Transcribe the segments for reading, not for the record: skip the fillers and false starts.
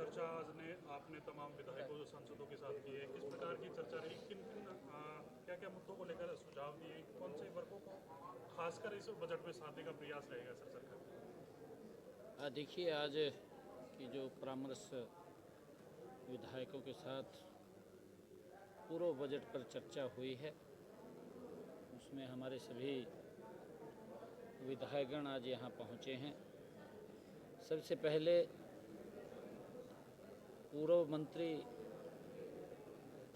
चर्चा आज ने आपने तमाम विधायकों जो सांसदों के साथ की है, किस प्रकार की चर्चा रही, किन किन क्या क्या मुद्दों को लेकर सुझाव दिए, कौन से वर्गों को खासकर इस बजट में साधने का प्रयास रहेगा सर सरकार? देखिए, आज की जो परामर्श विधायकों के साथ पूर्व बजट पर चर्चा हुई है, उसमें हमारे सभी विधायकगण आज यहाँ पहुँचे हैं। सबसे पहले पूर्व मंत्री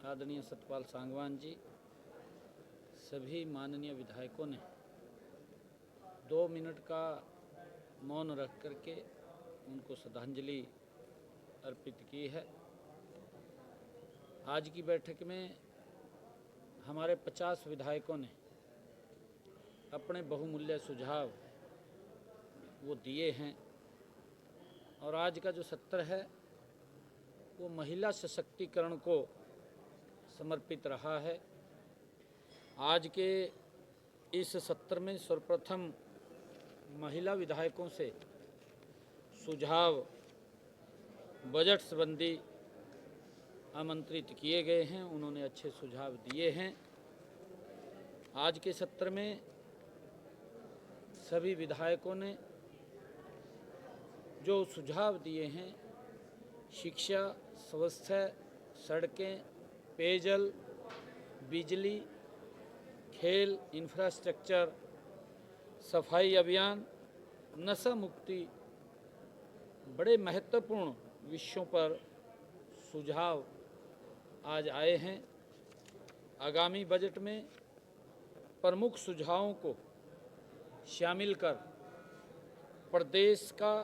आदरणीय सतपाल सांगवान जी, सभी माननीय विधायकों ने 2 मिनट का मौन रख करके उनको श्रद्धांजलि अर्पित की है। आज की बैठक में हमारे 50 विधायकों ने अपने बहुमूल्य सुझाव वो दिए हैं और आज का जो सत्र है वो महिला सशक्तिकरण को समर्पित रहा है। आज के इस सत्र में सर्वप्रथम महिला विधायकों से सुझाव बजट संबंधी आमंत्रित किए गए हैं, उन्होंने अच्छे सुझाव दिए हैं। आज के सत्र में सभी विधायकों ने जो सुझाव दिए हैं, शिक्षा, स्वास्थ्य, सड़कें, पेयजल, बिजली, खेल, इंफ्रास्ट्रक्चर, सफाई अभियान, नशा मुक्ति, बड़े महत्वपूर्ण विषयों पर सुझाव आज आए हैं। आगामी बजट में प्रमुख सुझावों को शामिल कर प्रदेश का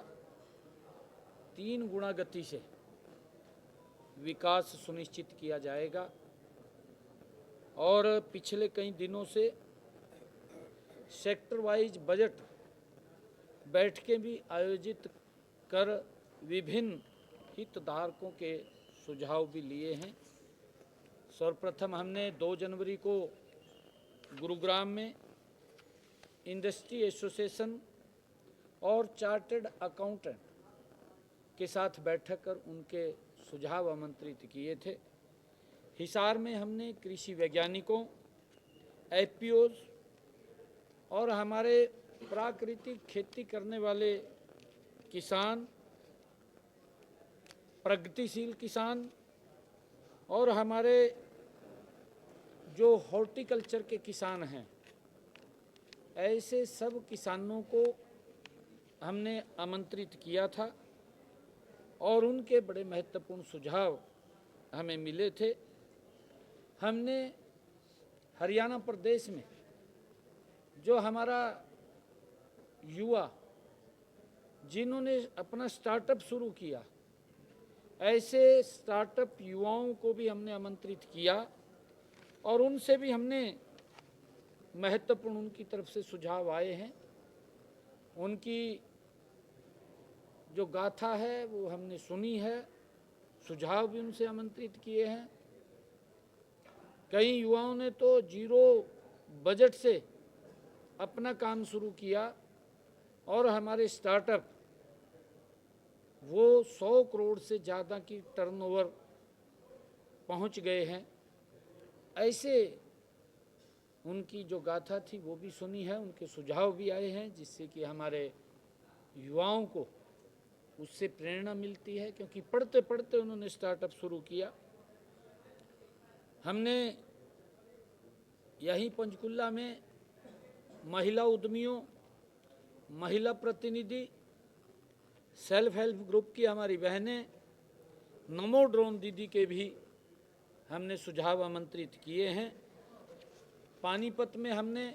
3 गुना गति से विकास सुनिश्चित किया जाएगा और पिछले कई दिनों से सेक्टर वाइज बजट बैठकें भी आयोजित कर विभिन्न हितधारकों के सुझाव भी लिए हैं। सर्वप्रथम हमने 2 जनवरी को गुरुग्राम में इंडस्ट्री एसोसिएशन और चार्टर्ड अकाउंटेंट के साथ बैठक कर उनके सुझाव आमंत्रित किए थे। हिसार में हमने कृषि वैज्ञानिकों, एफपीओज और हमारे प्राकृतिक खेती करने वाले किसान, प्रगतिशील किसान और हमारे जो हॉर्टिकल्चर के किसान हैं, ऐसे सब किसानों को हमने आमंत्रित किया था और उनके बड़े महत्वपूर्ण सुझाव हमें मिले थे। हमने हरियाणा प्रदेश में जो हमारा युवा जिन्होंने अपना स्टार्टअप शुरू किया, ऐसे स्टार्टअप युवाओं को भी हमने आमंत्रित किया और उनसे भी हमने महत्वपूर्ण उनकी तरफ से सुझाव आए हैं। उनकी जो गाथा है वो हमने सुनी है, सुझाव भी उनसे आमंत्रित किए हैं। कई युवाओं ने तो 0 बजट से अपना काम शुरू किया और हमारे स्टार्टअप वो 100 करोड़ से ज़्यादा की टर्नओवर पहुंच गए हैं। ऐसे उनकी जो गाथा थी वो भी सुनी है, उनके सुझाव भी आए हैं, जिससे कि हमारे युवाओं को उससे प्रेरणा मिलती है, क्योंकि पढ़ते पढ़ते उन्होंने स्टार्टअप शुरू किया। हमने यहीं पंचकुला में महिला उद्यमियों, महिला प्रतिनिधि, सेल्फ हेल्प ग्रुप की हमारी बहनें, नमो ड्रोन दीदी के भी हमने सुझाव आमंत्रित किए हैं। पानीपत में हमने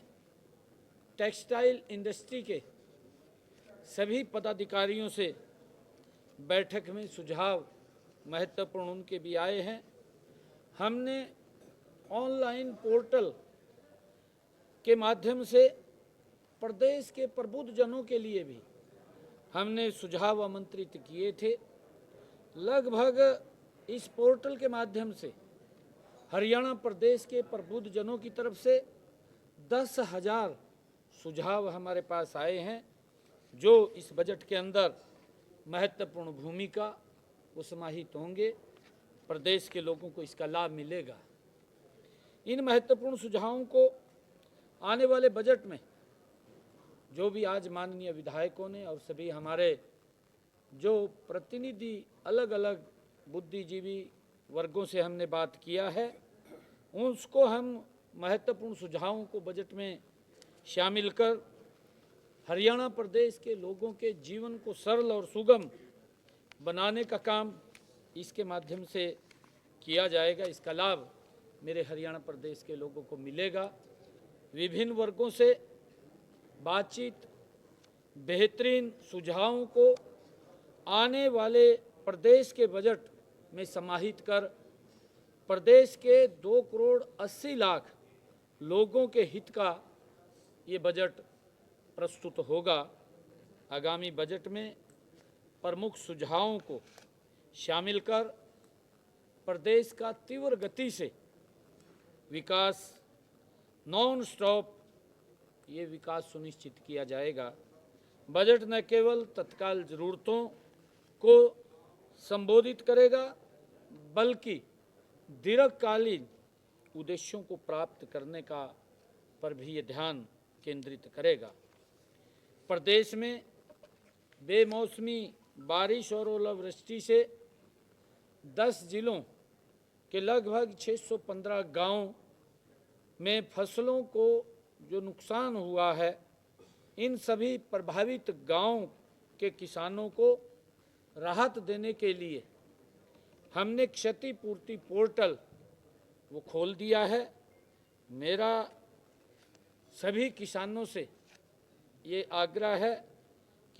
टेक्सटाइल इंडस्ट्री के सभी पदाधिकारियों से बैठक में सुझाव महत्वपूर्ण उनके भी आए हैं। हमने ऑनलाइन पोर्टल के माध्यम से प्रदेश के प्रबुद्ध जनों के लिए भी हमने सुझाव आमंत्रित किए थे। लगभग इस पोर्टल के माध्यम से हरियाणा प्रदेश के प्रबुद्ध जनों की तरफ से 10,000 सुझाव हमारे पास आए हैं, जो इस बजट के अंदर महत्वपूर्ण भूमिका वो समाहित होंगे, प्रदेश के लोगों को इसका लाभ मिलेगा। इन महत्वपूर्ण सुझावों को आने वाले बजट में जो भी आज माननीय विधायकों ने और सभी हमारे जो प्रतिनिधि अलग अलग बुद्धिजीवी वर्गों से हमने बात किया है, उसको हम महत्वपूर्ण सुझावों को बजट में शामिल कर हरियाणा प्रदेश के लोगों के जीवन को सरल और सुगम बनाने का काम इसके माध्यम से किया जाएगा। इसका लाभ मेरे हरियाणा प्रदेश के लोगों को मिलेगा। विभिन्न वर्गों से बातचीत, बेहतरीन सुझावों को आने वाले प्रदेश के बजट में समाहित कर प्रदेश के 2 करोड़ 80 लाख लोगों के हित का ये बजट प्रस्तुत होगा। आगामी बजट में प्रमुख सुझावों को शामिल कर प्रदेश का तीव्र गति से विकास, नॉन स्टॉप ये विकास सुनिश्चित किया जाएगा। बजट न केवल तत्काल ज़रूरतों को संबोधित करेगा बल्कि दीर्घकालीन उद्देश्यों को प्राप्त करने का पर भी ये ध्यान केंद्रित करेगा। प्रदेश में बेमौसमी बारिश और ओलावृष्टि से 10 जिलों के लगभग 615 गांवों में फसलों को जो नुकसान हुआ है, इन सभी प्रभावित गांवों के किसानों को राहत देने के लिए हमने क्षतिपूर्ति पोर्टल वो खोल दिया है। मेरा सभी किसानों से ये आग्रह है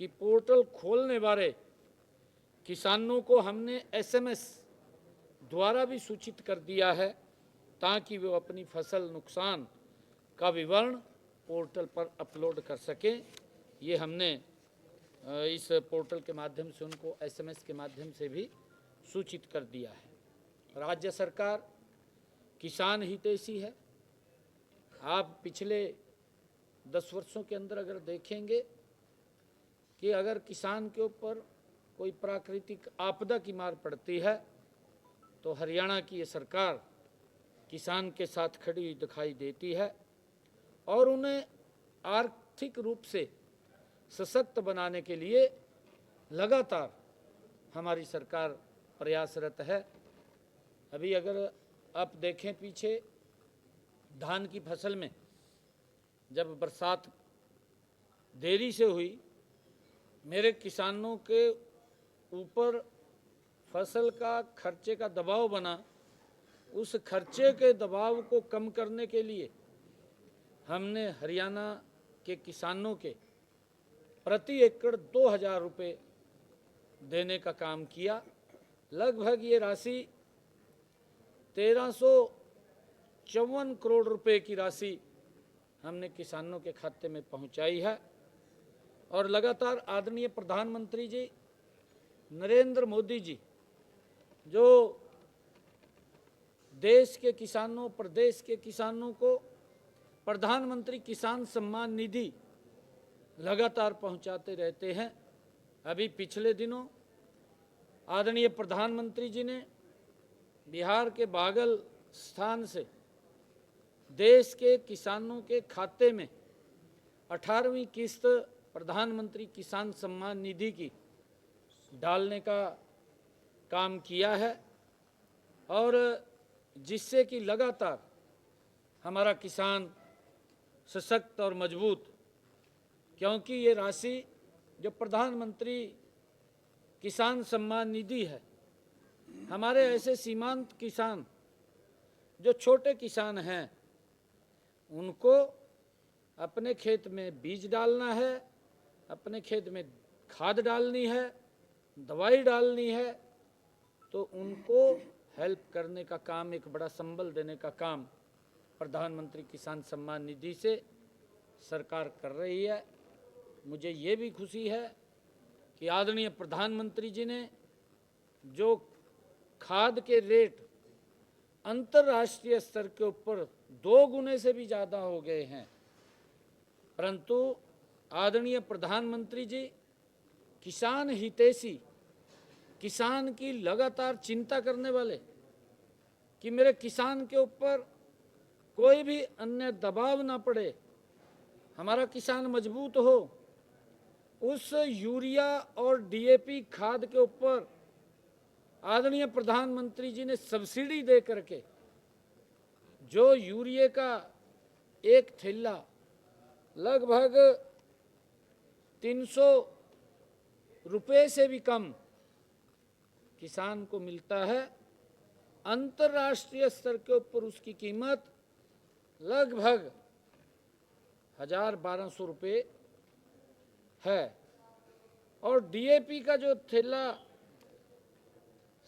कि पोर्टल खोलने वाले किसानों को हमने SMS द्वारा भी सूचित कर दिया है ताकि वो अपनी फसल नुकसान का विवरण पोर्टल पर अपलोड कर सकें। ये हमने इस पोर्टल के माध्यम से उनको SMS के माध्यम से भी सूचित कर दिया है। राज्य सरकार किसान हितैषी है। आप पिछले 10 वर्षों के अंदर अगर देखेंगे कि अगर किसान के ऊपर कोई प्राकृतिक आपदा की मार पड़ती है तो हरियाणा की ये सरकार किसान के साथ खड़ी हुई दिखाई देती है और उन्हें आर्थिक रूप से सशक्त बनाने के लिए लगातार हमारी सरकार प्रयासरत है। अभी अगर आप देखें पीछे धान की फसल में जब बरसात देरी से हुई, मेरे किसानों के ऊपर फसल का खर्चे का दबाव बना। उस खर्चे के दबाव को कम करने के लिए हमने हरियाणा के किसानों के प्रति एकड़ 2000 रुपये देने का काम किया। लगभग ये राशि 1354 करोड़ रुपए की राशि हमने किसानों के खाते में पहुंचाई है और लगातार आदरणीय प्रधानमंत्री जी नरेंद्र मोदी जी जो देश के किसानों, प्रदेश के किसानों को प्रधानमंत्री किसान सम्मान निधि लगातार पहुंचाते रहते हैं। अभी पिछले दिनों आदरणीय प्रधानमंत्री जी ने बिहार के बागल स्थान से देश के किसानों के खाते में 18वीं किस्त प्रधानमंत्री किसान सम्मान निधि की डालने का काम किया है और जिससे कि लगातार हमारा किसान सशक्त और मजबूत, क्योंकि ये राशि जो प्रधानमंत्री किसान सम्मान निधि है, हमारे ऐसे सीमांत किसान जो छोटे किसान हैं उनको अपने खेत में बीज डालना है, अपने खेत में खाद डालनी है, दवाई डालनी है, तो उनको हेल्प करने का काम, एक बड़ा संबल देने का काम प्रधानमंत्री किसान सम्मान निधि से सरकार कर रही है। मुझे ये भी खुशी है कि आदरणीय प्रधानमंत्री जी ने जो खाद के रेट अंतर्राष्ट्रीय स्तर के ऊपर 2 गुने से भी ज़्यादा हो गए हैं, परंतु आदरणीय प्रधानमंत्री जी किसान हितैषी किसान की लगातार चिंता करने वाले कि मेरे किसान के ऊपर कोई भी अन्य दबाव ना पड़े, हमारा किसान मजबूत हो, उस यूरिया और डीएपी खाद के ऊपर आदरणीय प्रधानमंत्री जी ने सब्सिडी दे करके जो यूरिया का एक थैला लगभग 300 रुपये से भी कम किसान को मिलता है, अंतर्राष्ट्रीय स्तर के ऊपर उसकी कीमत लगभग 1,000-1,200 रुपये है और डीएपी का जो थैला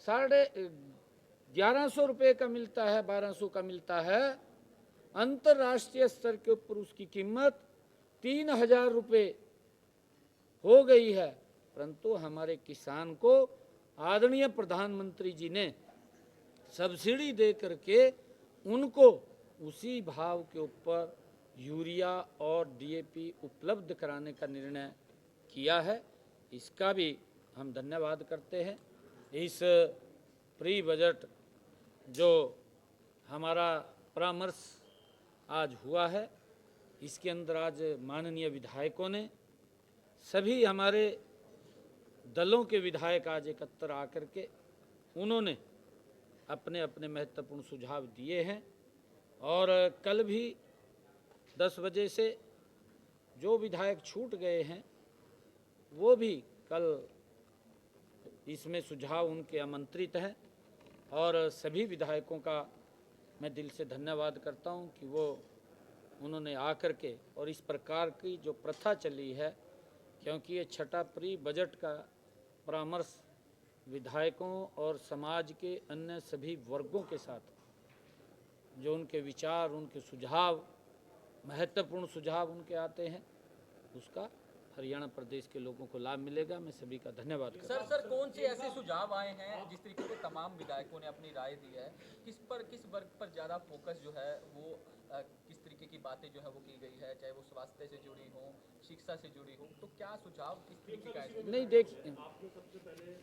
1150 रुपये का मिलता है, 1200 का मिलता है, अंतर्राष्ट्रीय स्तर के ऊपर उसकी कीमत 3,000 रुपये हो गई है। परंतु हमारे किसान को आदरणीय प्रधानमंत्री जी ने सब्सिडी दे करके उनको उसी भाव के ऊपर यूरिया और डीएपी उपलब्ध कराने का निर्णय किया है। इसका भी हम धन्यवाद करते हैं। इस प्री बजट जो हमारा परामर्श आज हुआ है, इसके अंदर आज माननीय विधायकों ने, सभी हमारे दलों के विधायक आज एकत्र आकर के उन्होंने अपने अपने महत्वपूर्ण सुझाव दिए हैं और कल भी 10 बजे से जो विधायक छूट गए हैं वो भी कल इसमें सुझाव उनके आमंत्रित हैं और सभी विधायकों का मैं दिल से धन्यवाद करता हूं कि वो उन्होंने आकर के और इस प्रकार की जो प्रथा चली है, क्योंकि ये छठा प्री बजट का परामर्श विधायकों और समाज के अन्य सभी वर्गों के साथ जो उनके विचार, उनके सुझाव, महत्वपूर्ण सुझाव उनके आते हैं, उसका हरियाणा प्रदेश के लोगों को लाभ मिलेगा। मैं सभी का धन्यवाद करता हूं। सर कौन से ऐसे सुझाव आए हैं जिस तरीके से तमाम विधायकों ने अपनी राय दी है, किस वर्ग पर ज़्यादा फोकस जो है वो किस तरीके की बातें जो है वो की गई है, चाहे वो स्वास्थ्य से जुड़ी हो, शिक्षा से जुड़ी हो, तो क्या सुझाव किस तरीके का है? नहीं, देखिए, आपने सबसे पहले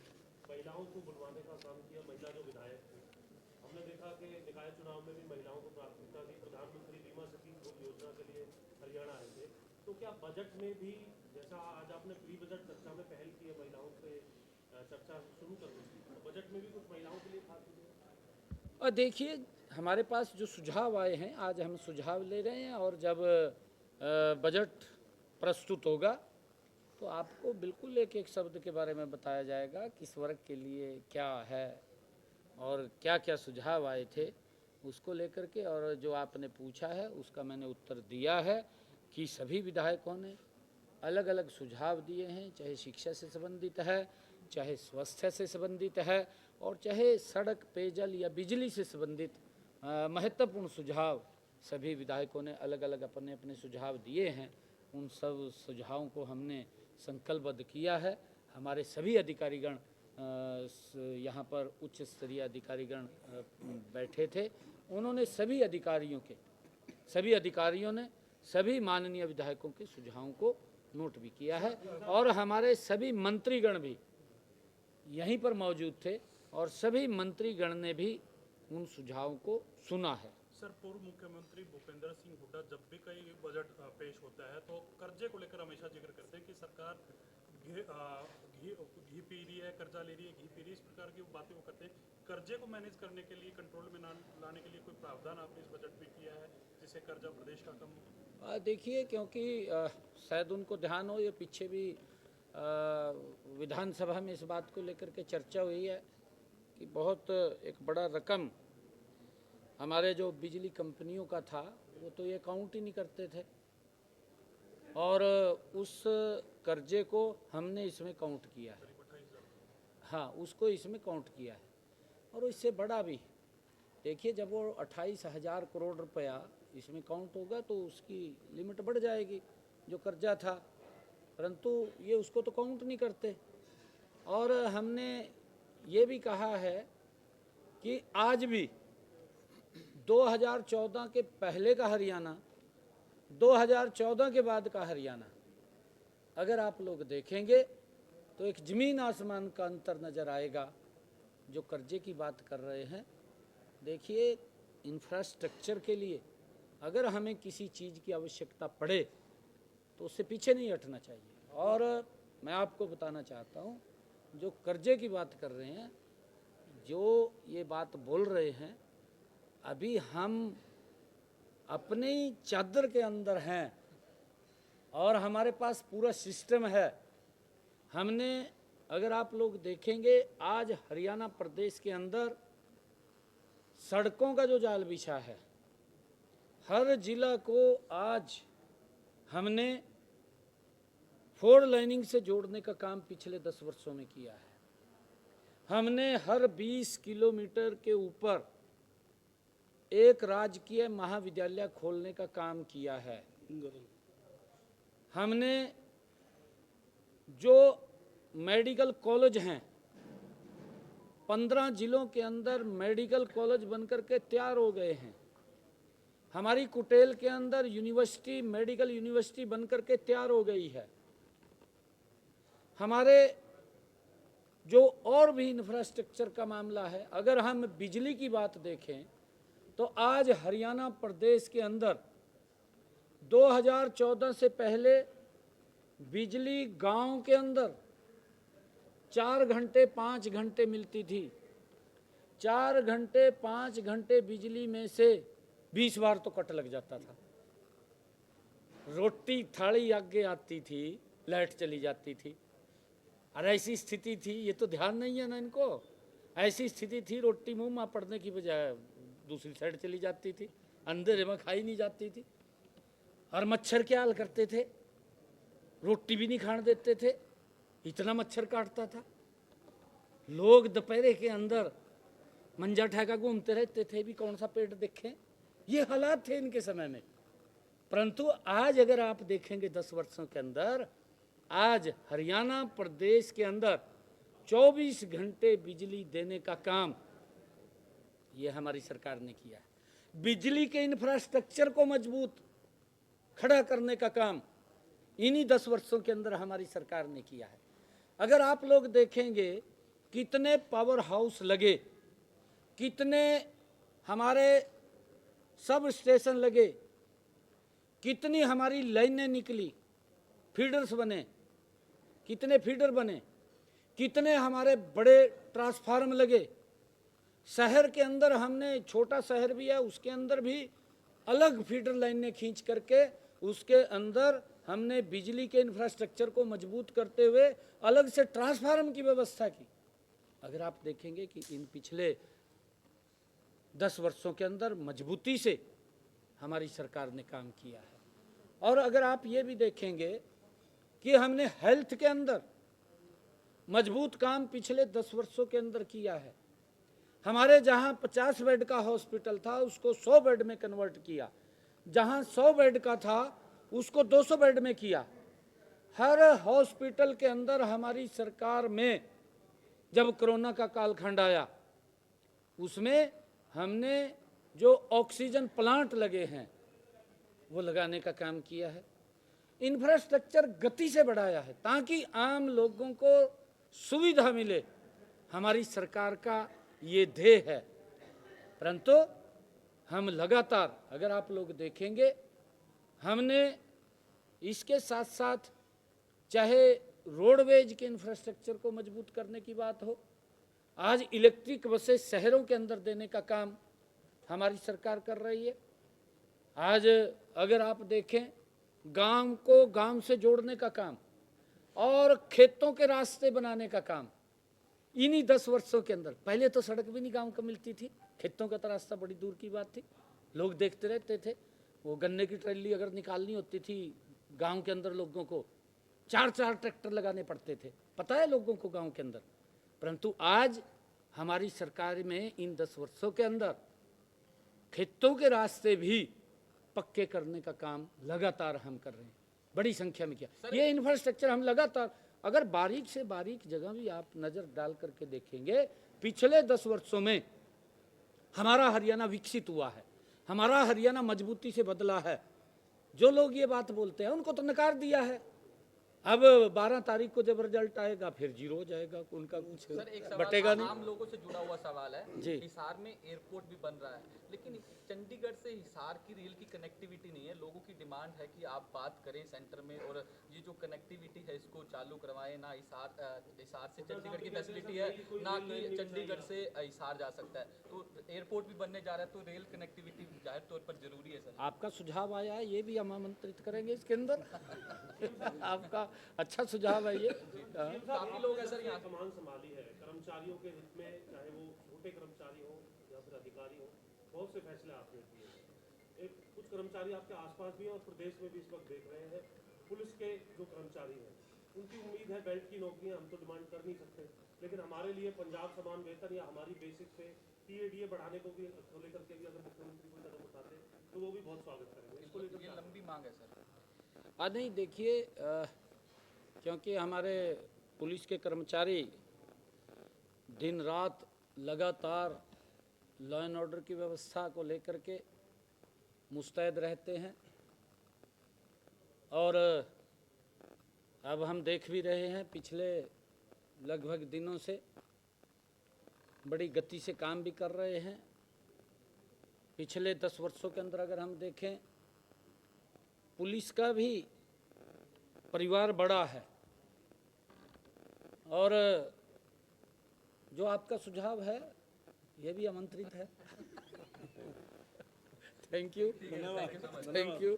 महिलाओं को बुलवाने का काम किया। महिला जो विधायक थे, हमने देखा कि निकाय चुनाव में भी महिलाओं को प्राथमिकता दी। प्रधानमंत्री बीमा सखी योजना के लिए हरियाणा आए थे, तो क्या बजट में भी, जैसा आज आपने प्री बजट चर्चा में पहल की है महिलाओं से चर्चा शुरू करने की, तो बजट में भी कुछ महिलाओं के लिए खास चीजें? और देखिए, हमारे पास जो सुझाव आए हैं आज हम सुझाव ले रहे हैं और जब बजट प्रस्तुत होगा तो आपको बिल्कुल एक एक शब्द के बारे में बताया जाएगा, किस वर्ग के लिए क्या है और क्या क्या सुझाव आए थे उसको लेकर के। और जो आपने पूछा है उसका मैंने उत्तर दिया है कि सभी विधायकों ने अलग अलग सुझाव दिए हैं, चाहे शिक्षा से संबंधित है, चाहे स्वास्थ्य से संबंधित है और चाहे सड़क, पेयजल या बिजली से संबंधित महत्वपूर्ण सुझाव सभी विधायकों ने अलग अलग अपने अपने सुझाव दिए हैं। उन सब सुझावों को हमने संकल्पबद्ध किया है। हमारे सभी अधिकारीगण यहाँ पर उच्च स्तरीय अधिकारीगण बैठे थे, उन्होंने सभी अधिकारियों ने सभी माननीय विधायकों के सुझावों को नोट भी किया है और हमारे सभी मंत्रीगण भी यहीं पर मौजूद थे और सभी मंत्रीगण ने भी उन सुझावों को सुना है। सर, पूर्व मुख्यमंत्री भूपेंद्र सिंह हुड्डा जब भी कई बजट पेश होता है तो कर्जे को लेकर हमेशा जिक्र करते हैं कि सरकार घी पी रही है, कर्जा ले रही है, घी पी रही है, इस प्रकार की बातें वो करते हैं। कर्जे को मैनेज करने के लिए, कंट्रोल में लाने के लिए कोई प्रावधान आपने इस बजट में किया है जिससे कर्जा प्रदेश का कम हो? देखिए, क्योंकि शायद उनको ध्यान हो, ये पीछे भी विधानसभा में इस बात को लेकर के चर्चा हुई है कि बहुत एक बड़ा रकम हमारे जो बिजली कंपनियों का था वो तो ये काउंट ही नहीं करते थे और उस कर्जे को हमने इसमें काउंट किया है। हाँ, उसको इसमें काउंट किया है और इससे बड़ा भी। देखिए, जब वो 28,000 करोड़ रुपया इसमें काउंट होगा तो उसकी लिमिट बढ़ जाएगी जो कर्जा था, परंतु ये उसको तो काउंट नहीं करते। और हमने ये भी कहा है कि आज भी 2014 के पहले का हरियाणा, 2014 के बाद का हरियाणा अगर आप लोग देखेंगे तो एक ज़मीन आसमान का अंतर नज़र आएगा। जो कर्जे की बात कर रहे हैं, देखिए इंफ्रास्ट्रक्चर के लिए अगर हमें किसी चीज़ की आवश्यकता पड़े तो उससे पीछे नहीं हटना चाहिए। और मैं आपको बताना चाहता हूँ, जो कर्जे की बात कर रहे हैं, जो ये बात बोल रहे हैं, अभी हम अपनी चादर के अंदर हैं और हमारे पास पूरा सिस्टम है। हमने, अगर आप लोग देखेंगे, आज हरियाणा प्रदेश के अंदर सड़कों का जो जाल बिछा है, हर जिला को आज हमने 4 लाइनिंग से जोड़ने का काम पिछले 10 वर्षों में किया है। हमने हर 20 किलोमीटर के ऊपर एक राजकीय महाविद्यालय खोलने का काम किया है। हमने जो मेडिकल कॉलेज हैं, 15 जिलों के अंदर मेडिकल कॉलेज बनकर के तैयार हो गए हैं। हमारी कुटेल के अंदर यूनिवर्सिटी, मेडिकल यूनिवर्सिटी बनकर के तैयार हो गई है। हमारे जो और भी इंफ्रास्ट्रक्चर का मामला है, अगर हम बिजली की बात देखें तो आज हरियाणा प्रदेश के अंदर 2014 से पहले बिजली गांव के अंदर 4 घंटे 5 घंटे मिलती थी। 4 घंटे 5 घंटे बिजली में से 20 बार तो कट लग जाता था। रोटी थाली आगे आती थी, लाइट चली जाती थी। और ऐसी स्थिति थी, ये तो ध्यान नहीं है ना इनको, ऐसी स्थिति थी रोटी मुंह में पड़ने की बजाय दूसरी साइड चली जाती थी, अंधेरे में खाई नहीं जाती थी। और मच्छर क्या हाल करते थे, रोटी भी नहीं खाने देते थे, इतना मच्छर काटता था। लोग दोपहर के अंदर मंजा ठेका घूमते रहते थे, भी कौन सा पेट देखें। ये हालात थे इनके समय में। परंतु आज अगर आप देखेंगे 10 वर्षों के अंदर, आज हरियाणा प्रदेश के अंदर 24 घंटे बिजली देने का काम ये हमारी सरकार ने किया है। बिजली के इंफ्रास्ट्रक्चर को मजबूत खड़ा करने का काम इन्हीं 10 वर्षों के अंदर हमारी सरकार ने किया है। अगर आप लोग देखेंगे कितने पावर हाउस लगे, कितने हमारे सब स्टेशन लगे, कितनी हमारी लाइनें निकली, फीडर्स बने, कितने फीडर बने, कितने हमारे बड़े ट्रांसफार्म लगे। शहर के अंदर हमने, छोटा शहर भी है, उसके अंदर भी अलग फीडर लाइनें खींच करके उसके अंदर हमने बिजली के इंफ्रास्ट्रक्चर को मजबूत करते हुए अलग से ट्रांसफार्म की व्यवस्था की। अगर आप देखेंगे कि इन पिछले 10 वर्षों के अंदर मजबूती से हमारी सरकार ने काम किया है। और अगर आप ये भी देखेंगे कि हमने हेल्थ के अंदर मजबूत काम पिछले 10 वर्षों के अंदर किया है। हमारे जहां 50 बेड का हॉस्पिटल था उसको 100 बेड में कन्वर्ट किया, जहां 100 बेड का था उसको 200 बेड में किया। हर हॉस्पिटल के अंदर हमारी सरकार में जब कोरोना का कालखंड आया, उसमें हमने जो ऑक्सीजन प्लांट लगे हैं वो लगाने का काम किया है। इंफ्रास्ट्रक्चर गति से बढ़ाया है ताकि आम लोगों को सुविधा मिले। हमारी सरकार का ये ध्येय है। परंतु हम लगातार, अगर आप लोग देखेंगे, हमने इसके साथ साथ चाहे रोडवेज के इंफ्रास्ट्रक्चर को मजबूत करने की बात हो, आज इलेक्ट्रिक बसें शहरों के अंदर देने का काम हमारी सरकार कर रही है। आज अगर आप देखें, गांव को गांव से जोड़ने का काम और खेतों के रास्ते बनाने का काम इन्हीं 10 वर्षों के अंदर। पहले तो सड़क भी नहीं गांव को मिलती थी, खेतों का तो रास्ता बड़ी दूर की बात थी, लोग देखते रहते थे। वो गन्ने की ट्रैली अगर निकालनी होती थी गांव के अंदर, लोगों को 4-4 ट्रैक्टर लगाने पड़ते थे, पता है लोगों को गांव के अंदर। परंतु आज हमारी सरकार में इन 10 वर्षों के अंदर खेतों के रास्ते भी पक्के करने का काम लगातार हम कर रहे हैं, बड़ी संख्या में किया। ये इंफ्रास्ट्रक्चर हम लगातार, अगर बारीक से बारीक जगह भी आप नज़र डाल करके देखेंगे, पिछले 10 वर्षों में हमारा हरियाणा विकसित हुआ है, हमारा हरियाणा मजबूती से बदला है। जो लोग ये बात बोलते हैं उनको तो नकार दिया है। अब 12 तारीख को जब रिजल्ट आएगा फिर जीरो हो जाएगा, उनका कुछ सर एक बटेगा सवाल नहीं। आम लोगों से जुड़ा हुआ सवाल है। जी। हिसार में एयरपोर्ट भी बन रहा है, लेकिन चंडीगढ़ से हिसार की रेल की कनेक्टिविटी नहीं है। लोगों की डिमांड है कि आप बात करें सेंटर में और ये जो कनेक्टिविटी है इसको चालू करवाएं। ना हिसार से चंडीगढ़ की फैसिलिटी है, ना कि चंडीगढ़ से हिसार जा सकता है। तो एयरपोर्ट भी बनने जा रहा है, तो रेल कनेक्टिविटी जाहिर तौर पर जरूरी है सर। आपका सुझाव आया है, ये भी हम आमंत्रित करेंगे इसके अंदर। आपका अच्छा सुझाव है ये। हाँ। काफी लोग हैं सर यहाँ। कमान संभाली है कर्मचारियों के हित में, चाहे वो छोटे कर्मचारी हो या फिर अधिकारी हो, बहुत से फैसले आपने किए। एक कुछ कर्मचारी आपके आसपास भी हैं और प्रदेश में भी इस वक्त देख रहे हैं। पुलिस के जो कर्मचारी हैं उनकी उम्मीद है बेल्ट की नौकरियां, हम तो डिमांड कर नहीं सकते, लेकिन हमारे लिए पंजाब समान वेतन या हमारी बेसिक पे टीएडीए बढ़ाने को भी को लेकर के भी अगर मुख्यमंत्री कोई कदम उठाते तो वो भी बहुत स्वागत करेंगे। इसको लेकर ये लंबी मांग है सर। नहीं देखिए, क्योंकि हमारे पुलिस के कर्मचारी दिन रात लगातार लॉ एंड ऑर्डर की व्यवस्था को लेकर के मुस्तैद रहते हैं, और अब हम देख भी रहे हैं पिछले लगभग दिनों से बड़ी गति से काम भी कर रहे हैं। पिछले 10 वर्षों के अंदर अगर हम देखें, पुलिस का भी परिवार बड़ा है, और जो आपका सुझाव है ये भी आमंत्रित है। Thank you, thank you.